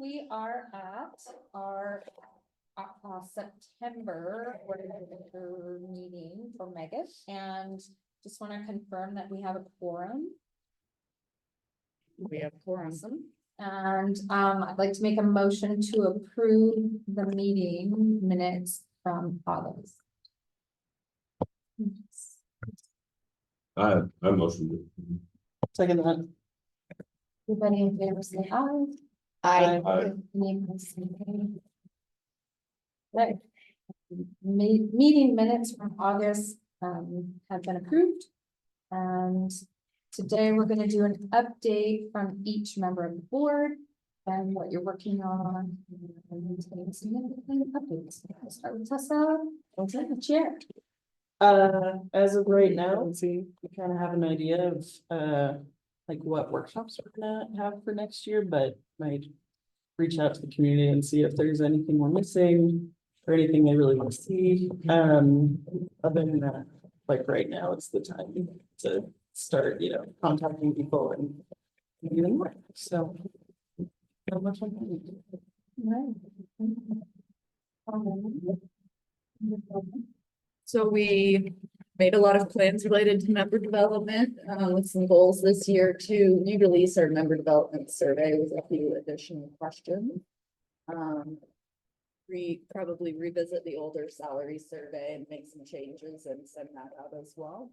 we are at our September meeting for Magip, and just want to confirm that we have a quorum. We have quorum. Awesome. And I'd like to make a motion to approve the meeting minutes from August. I motioned Second that. Everybody in favor say aye. Aye. Any opposed, say nay. Right. Meeting minutes from August have been approved. And today we're going to do an update from each member of the board and what you're working on. And updates. I'll start with Tessa. What's in the chair? As of right now, we kind of have an idea of like what workshops we're gonna have for next year, but might reach out to the community and see if there's anything we're missing or anything they really want to see. Other than that, like right now, it's the time to start, contacting people and even more. So. Not much on that. So we made a lot of plans related to member development, with some goals this year to re-release our member development survey with a few additional questions. We probably revisit the older salary survey and make some changes and send that out as well.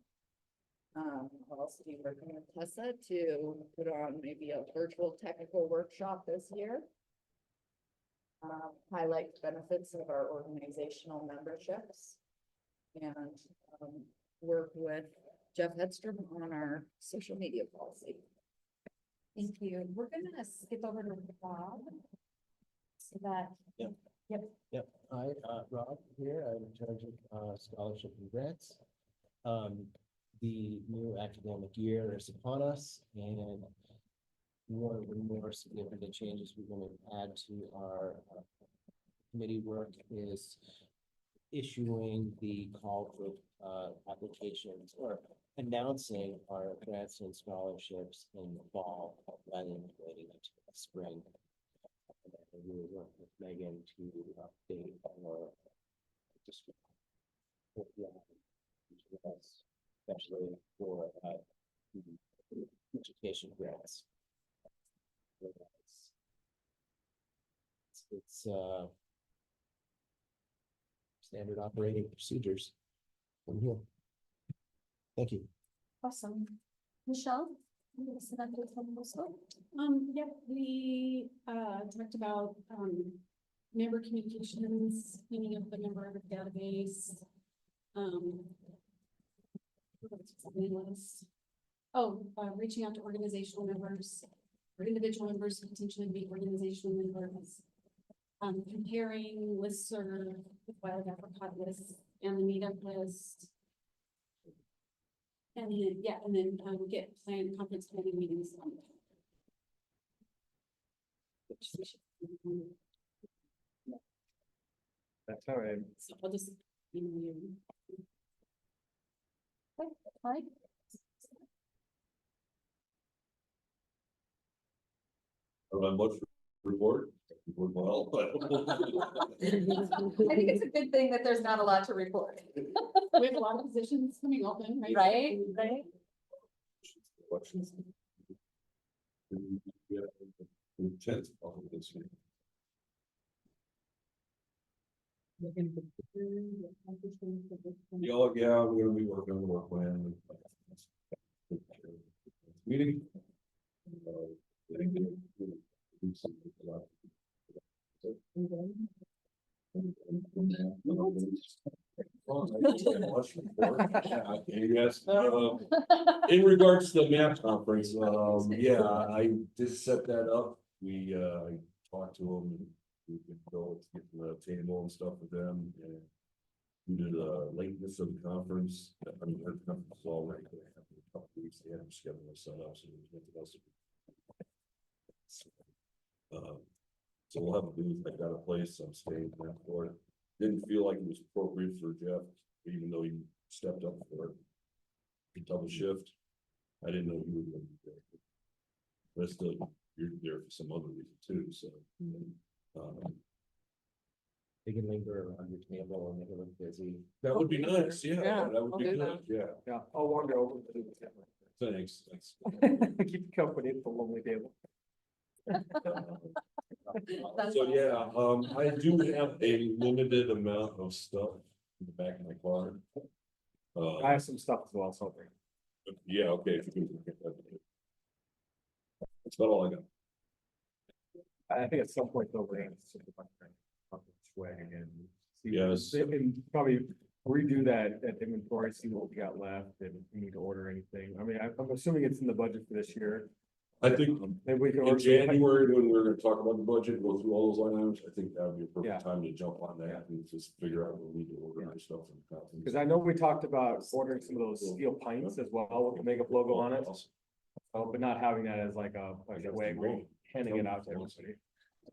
I'll also be working with Tessa to put on maybe a virtual technical workshop this year. Highlight the benefits of our organizational memberships. And work with Jeff Hedstrom on our social media policy. Thank you. We're gonna skip over to Bob. So that. Yep. Hi, Rob here. I'm in charge of scholarship and grants. The new academic year is upon us, and one of the more significant changes we're going to add to our committee work is issuing the call for applications or announcing our grants and scholarships in the fall rather than waiting until the spring. And we will work with Megan to update our district, especially for education grants. It's standard operating procedures from here. Thank you. Awesome. Michelle? Yep, we talked about member communications, cleaning up the member of the database. Reaching out to organizational members or individual members who potentially be organizational members. Comparing listserv with wild apricot list and the meetup list. And then, get planned conference planning meetings on that. That's all right. So I'll just, you. Hi. Much report. Well, I think it's a good thing that there's not a lot to report. We have a lot of positions coming open, right? Right? questions. Yeah, intent of this. Yeah, we're gonna be working on the work plan. Meeting. Yes, in regards to the map conference, yeah, I did set that up. We talked to them. We could go get the table and stuff with them, and due to the lateness of the conference, I mean, the conference is already going to happen in a couple of weeks. They had them scheduled set up, so there's nothing else. So we'll have a booth. I got a place. I'm staying there for it. Didn't feel like it was appropriate for Jeff, even though he stepped up for it. He double shift. I didn't know he was going to be there. But it's the you're there for some other reason too, so. They can linger around your table and make it look busy. That would be nice, yeah, Yeah, that would I'll be do good, that. yeah, Yeah, I'll wander over. thanks, thanks. Keep you company at the lonely table. So, yeah, I do have a limited amount of stuff in the back of my car. I have some stuff as well, so I'll bring. Yeah, okay, if you can look at that. That's about all I got. I think at some point though, we're gonna sit the swag again. See- Yes. And probably redo that inventory, see what we got left, and if we need to order anything. I mean, I'm assuming it's in the budget for this year. I think Maybe we can. in order some- January, when we're gonna talk about the budget, go through all those line items, I think that would be a Yeah. perfect time to jump on that and just figure out what we need to order and stuff. Cause I know we talked about ordering some of those steel pints as well with the Magip logo on it, but not having that as like a way we're handing it out to everybody.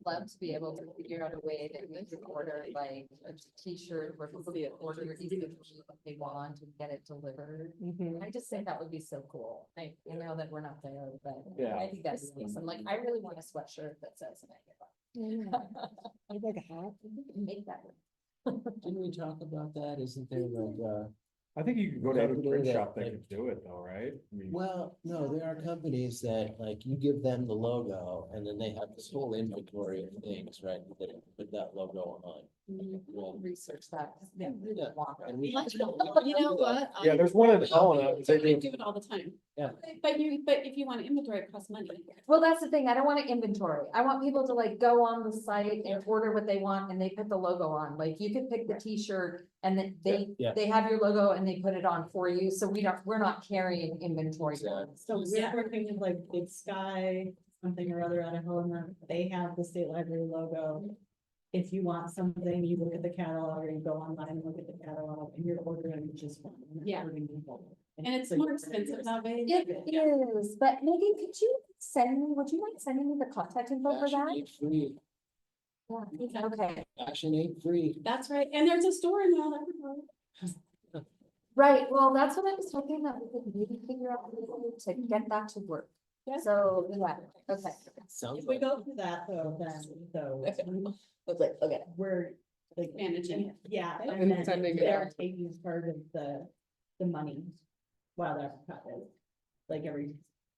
Love to be able to figure out a way that we could order like a T-shirt where people can order individually what they want and get it delivered. I just think that would be so cool. I know that we're not there, but Yeah. I think that's awesome. Like, I really want a sweatshirt that says Magip. I'd like a hat. Make that. Didn't we talk about that? Isn't there like, I think you could go to any Company print that, shop that like- could do it though, right? I mean, well, no, there are companies that like you give them the logo and then they have this whole inventory of things, right? That put that logo on. We'll research that. 'Cause they really Yeah. want it. And we. You know what? Yeah, there's one in Helena. So They we do. do it all the time. Yeah. But if you want to inventory, it costs money. Well, that's the thing. I don't want an inventory. I want people to like go on the site and order what they want and they put the logo on. Like you could pick the T-shirt and then Yeah. they have your logo and they put it on for you. So we're not carrying inventory. Exactly. So we're working with like Big Sky, something or other out of Helena, they have the state library logo. If you want something, you look at the catalog or you go online and look at the catalog and you're ordering just one. you're not Yeah. ordering the whole. And it's more expensive that way. It is, but Megan, would you like sending me the contact info for Action that? ain't free. Yeah, okay, Action ain't free. That's right. And there's a store in Mount Everett. right. Well, that's what I was hoping that we could maybe figure out a way to get that to work. Yeah. So, yeah, okay. Sounds If we like, go through that though, then It's like, okay, we're like. Managing it. Yeah, And and then sending it they're out. taking part of the money. Wild Apricot is, like every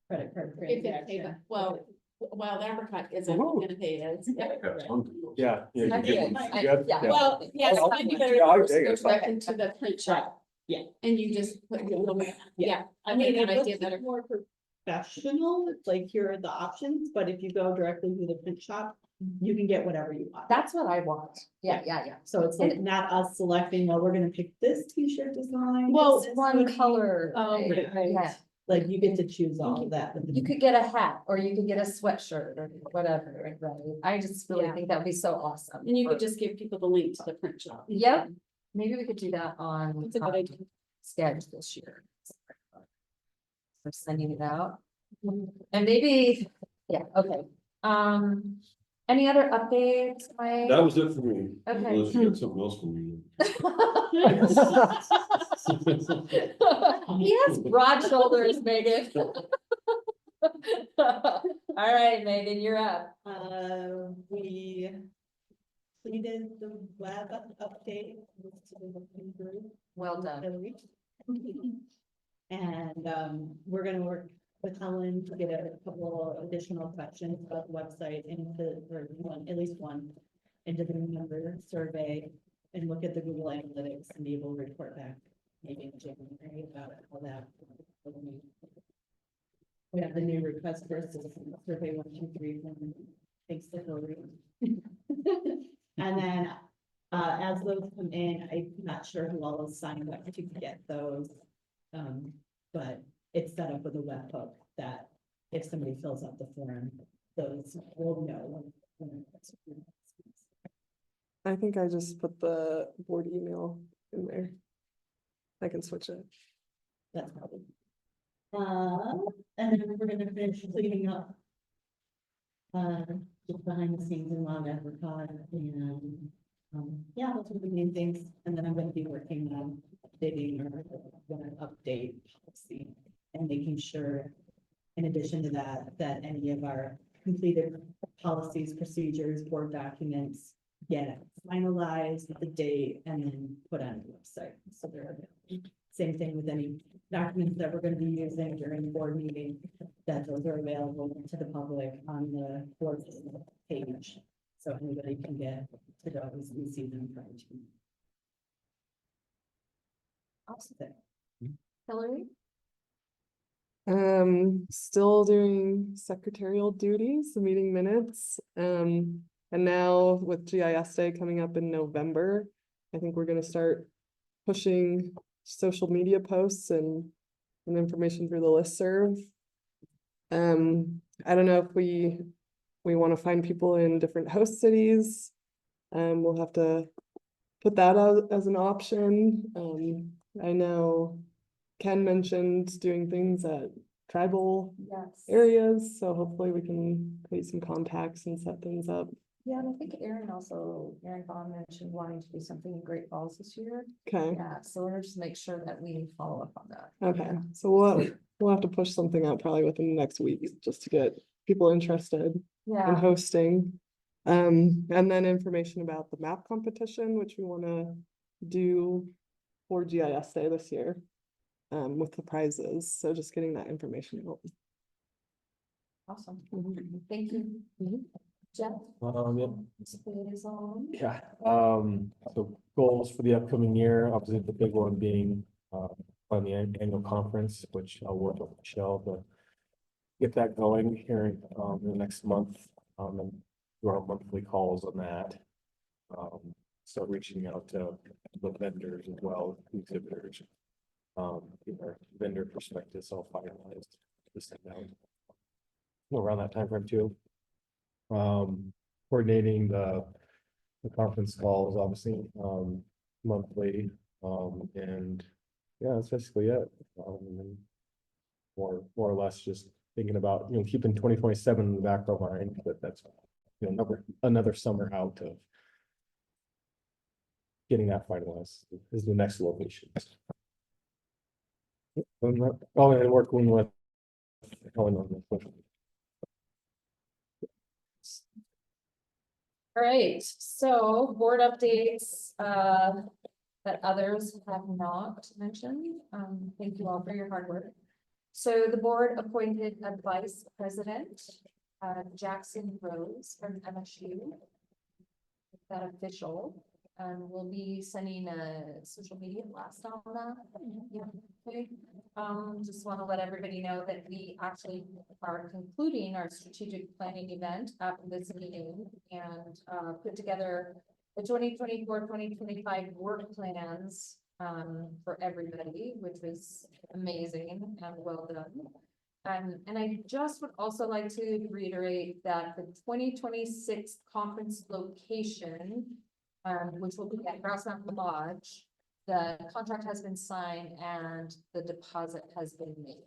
credit card If they pay transaction. the, well, Wild Apricot isn't Woohoo. gonna pay us. Yeah. You I get did. one. I- You got- yeah. Well, yes, I'll- might be better yeah, I'll to take go it. directly to the print shop. Yeah. And you just put your little, yeah, I I mean, mean, that it might be a looks better. more professional, it's like here are the options, but if you go directly to the print shop, you can get whatever you want. That's what I want. Yeah. So it's like not us selecting, well, we're gonna pick this t-shirt design. Well, this One hoodie. color. Oh, right. Yeah. Like you get to choose all of that. You could get a hat or you could get a sweatshirt or whatever, right? I just really Yeah. think that would be so awesome. And you could for- just give people the link to the print shop. Yep, maybe we could do that on. That's a good idea. Sketch this year. For sending it out. And maybe, yeah, okay. Any other updates? Mike? That was it for me, Okay. unless you got something else for me. He has broad shoulders, Megan. All right, Megan, you're up. We completed the web update. Well done. And we're gonna work with Helen to get a couple additional questions about the website into, or one, at least one, into the member survey and look at the Google Analytics and be able to report back maybe in January about how that. We have the new request for assistance, survey 1, 2, 3, from thanks to Hillary. And then, as those come in, I'm not sure who all is signed up to get those. But it's set up with a webhook that if somebody fills out the form, those will know. I think I just put the board email in there. I can switch it. That's probably. And then we're gonna finish cleaning up. Just behind the scenes in Wild Apricot and, yeah, those are the main things. And then I'm gonna be working on updating or gonna update policy and making sure, in addition to that, that any of our completed policies, procedures, board documents, get it finalized, the date, and then put on the website. So they're, same thing with any documents that we're gonna be using during the board meeting, that those are available to the public on the board page. So anybody can get to those and see them prior to. Awesome. Hillary? Still doing secretarial duties, the meeting minutes, and now with GIS Day coming up in November, I think we're gonna start pushing social media posts and information through the listserv. I don't know if we want to find people in different host cities. We'll have to put that out as an option. I know Ken mentioned doing things at tribal Yes. areas, so hopefully we can create some contacts and set things up. Yeah, and I think Aaron Vaughn mentioned wanting to do something in Great Falls this year. Okay, Yeah, so we're just make sure that we follow up on that. okay, so we'll have to push something out probably within the next week just to get people interested in Yeah, hosting. And then information about the map competition, which we wanna do for GIS Day this year. With the prizes, so just getting that information out. awesome. Mhm. Thank you. Jeff? Yep. Liaison. Yeah, so goals for the upcoming year, obviously the big one being, on the annual conference, which I'll work with Michelle to get that going here, in the next month, and do our monthly calls on that. Start reaching out to the vendors as well, exhibitors. Get our vendor perspectives all finalized, this thing out. Around that time frame too. Coordinating the conference calls, obviously, monthly, and yeah, that's basically it. And then more or less just thinking about, keeping 2027 in the back of our mind, but that's, another summer out of getting that finalized is the next location. Oh, and working with Helen on the social. All right, so board updates, that others have not mentioned. Thank you all for your hard work. So the board appointed a vice president, Jackson Rose from MSU. That official, we'll be sending a social media blast on that. Yeah, okay. Just want to let everybody know that we actually are concluding our strategic planning event after this meeting and put together the 2024-2025 work plans for everybody, which was amazing and well done. And I just would also like to reiterate that the 2026 conference location, which will be at Grass Mountain Lodge, the contract has been signed and the deposit has been made.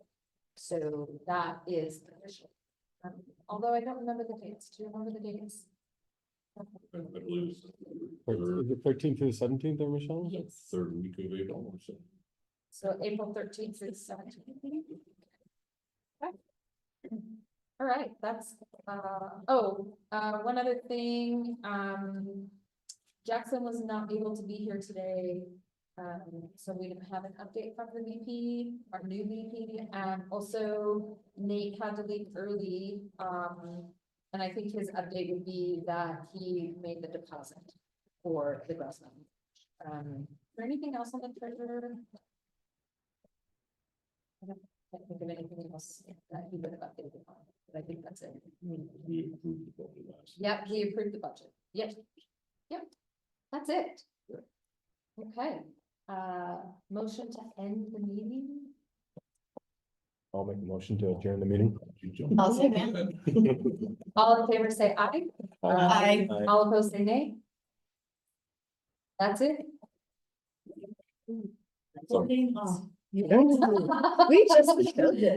So that is official. Although I don't remember the dates. Do you remember the dates? I believe it's Is it 13th through the 17th there, Michelle? Yes. third week of April or so. So April 13th through the 17th. Okay. All right, that's, one other thing, Jackson was not able to be here today. So we didn't have an update from the VP, our new VP, and also Nate had to leave early. And I think his update would be that he made the deposit for the Grass Mountain. Is there anything else on the treasurer? I can't think of anything else that he would have updated on, but I think that's it. We approved the budget last. Yep, he approved the budget. Yep. Yep, that's it. Okay, motion to end the meeting. I'll make a motion to adjourn the meeting. I'll second. All in favor, say aye. Aye. All opposed, say nay. That's it. So- We just showed this.